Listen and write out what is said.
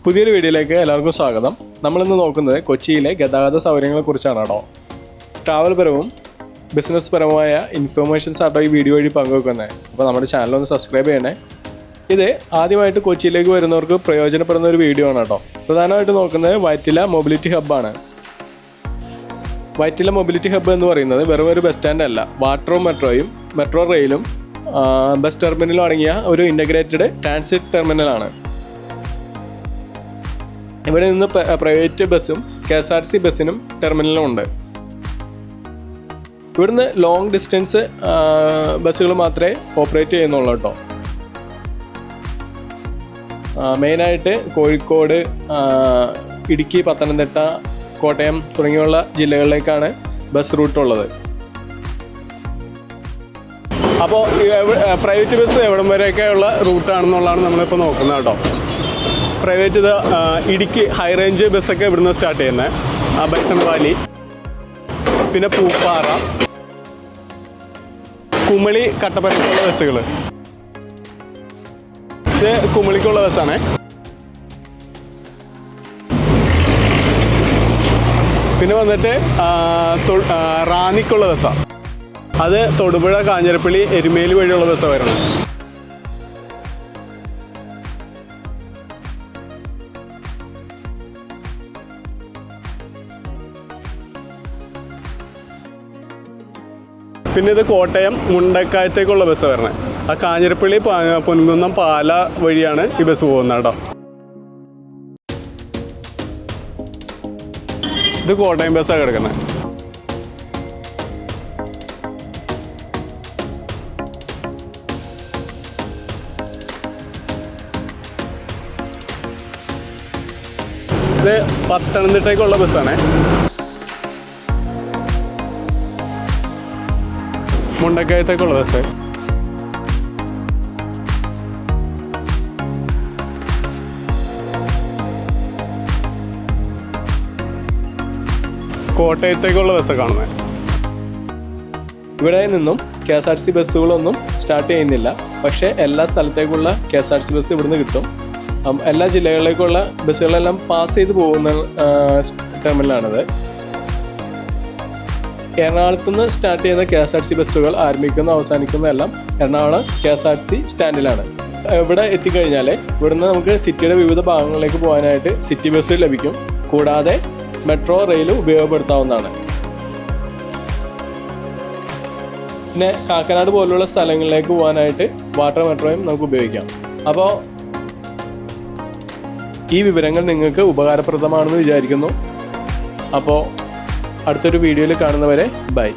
പുതിയൊരു വീഡിയോയിലേക്ക് എല്ലാവർക്കും സ്വാഗതം. നമ്മളിന്ന് നോക്കുന്നത് കൊച്ചിയിലെ ഗതാഗത സൗകര്യങ്ങളെക്കുറിച്ചാണ് കേട്ടോ. ട്രാവൽ പരവും ബിസിനസ് പരമായ ഇൻഫർമേഷൻസ് ആട്ടോ ഈ വീഡിയോ വഴി പങ്കുവെക്കുന്നത്. അപ്പോൾ നമ്മുടെ ചാനലൊന്ന് സബ്സ്ക്രൈബ് ചെയ്യണേ. ഇത് ആദ്യമായിട്ട് കൊച്ചിയിലേക്ക് വരുന്നവർക്ക് പ്രയോജനപ്പെടുന്ന ഒരു വീഡിയോ ആണ് കേട്ടോ. പ്രധാനമായിട്ട് നോക്കുന്നത് വൈറ്റില മൊബിലിറ്റി ഹബ്ബാണ്. വൈറ്റില മൊബിലിറ്റി ഹബ്ബ് എന്ന് പറയുന്നത് വെറും ഒരു ബസ് സ്റ്റാൻഡ് അല്ല, വാട്ടറും മെട്രോ റെയിലും ബസ് ടെർമിനലും അടങ്ങിയ ഒരു ഇൻ്റഗ്രേറ്റഡ് ട്രാൻസിറ്റ് ടെർമിനലാണ്. ഇവിടെ നിന്ന് പ്രൈവറ്റ് ബസ്സും KSRTC ബസ്സിനും ടെർമിനലും ഉണ്ട്. ഇവിടുന്ന് ലോങ് ഡിസ്റ്റൻസ് ബസ്സുകൾ മാത്രമേ ഓപ്പറേറ്റ് ചെയ്യുന്നുള്ളൂ കേട്ടോ. മെയിനായിട്ട് കോഴിക്കോട്, ഇടുക്കി, പത്തനംതിട്ട, കോട്ടയം തുടങ്ങിയുള്ള ജില്ലകളിലേക്കാണ് ബസ് റൂട്ടുള്ളത്. അപ്പോൾ പ്രൈവറ്റ് ബസ് എവിടം വരെയൊക്കെയുള്ള റൂട്ടാണെന്നുള്ളതാണ് നമ്മളിപ്പോൾ നോക്കുന്നത് കേട്ടോ. പ്രൈവറ്റ് ഇത് ഇടുക്കി ഹൈ റേഞ്ച് ബസ്സൊക്കെ ഇവിടുന്ന് സ്റ്റാർട്ട് ചെയ്യുന്നത്. ബൈസൺ വാലി, പിന്നെ പൂപ്പാറ, കുമളി, കട്ടപ്പനയ്ക്കുള്ള ബസ്സുകൾ. ഇത് കുമളിക്കുള്ള ബസ്സാണ്. പിന്നെ വന്നിട്ട് റാന്നിക്കുള്ള ബസ്സാണ്. അത് തൊടുപുഴ, കാഞ്ഞിരപ്പള്ളി, എരുമേലി വഴിയുള്ള ബസ്സാണ് വരുന്നത്. പിന്നെ ഇത് കോട്ടയം, മുണ്ടക്കായത്തേക്കുള്ള ബസ് വരണേ. ആ കാഞ്ഞിരപ്പള്ളി, പൊൻകുന്നം, പാല വഴിയാണ് ഈ ബസ് പോകുന്നത് കേട്ടോ. ഇത് കോട്ടയം ബസ്സാണ് കിടക്കുന്നത്. ഇത് പത്തനംതിട്ടയ്ക്കുള്ള ബസ്സാണ്. മുണ്ടക്കയത്തേക്കുള്ള ബസ്. കോട്ടയത്തേക്കുള്ള ബസ് കാണുന്നത്. ഇവിടെ നിന്നും KSRTC ബസ്സുകളൊന്നും സ്റ്റാർട്ട് ചെയ്യുന്നില്ല. പക്ഷേ എല്ലാ സ്ഥലത്തേക്കുള്ള KSRTC ബസ് ഇവിടുന്ന് കിട്ടും. എല്ലാ ജില്ലകളിലേക്കുള്ള ബസ്സുകളെല്ലാം പാസ് ചെയ്ത് പോകുന്ന ടെർമിനലാണിത്. എറണാകുളത്ത് നിന്ന് സ്റ്റാർട്ട് ചെയ്യുന്ന KSRTC ബസ്സുകൾ ആരംഭിക്കുന്ന അവസാനിക്കുന്ന എല്ലാം എറണാകുളം KSRTC സ്റ്റാൻഡിലാണ്. ഇവിടെ എത്തിക്കഴിഞ്ഞാൽ ഇവിടുന്ന് നമുക്ക് സിറ്റിയുടെ വിവിധ ഭാഗങ്ങളിലേക്ക് പോകാനായിട്ട് സിറ്റി ബസ് ലഭിക്കും. കൂടാതെ മെട്രോ റെയിൽ ഉപയോഗപ്പെടുത്താവുന്നതാണ്. പിന്നെ കാക്കനാട് പോലുള്ള സ്ഥലങ്ങളിലേക്ക് പോകാനായിട്ട് വാട്ടർ മെട്രോയും നമുക്ക് ഉപയോഗിക്കാം. അപ്പോൾ ഈ വിവരങ്ങൾ നിങ്ങൾക്ക് ഉപകാരപ്രദമാണെന്ന് വിചാരിക്കുന്നു. അപ്പോൾ അടുത്തൊരു വീഡിയോയിൽ കാണുന്നവരെ ബൈ.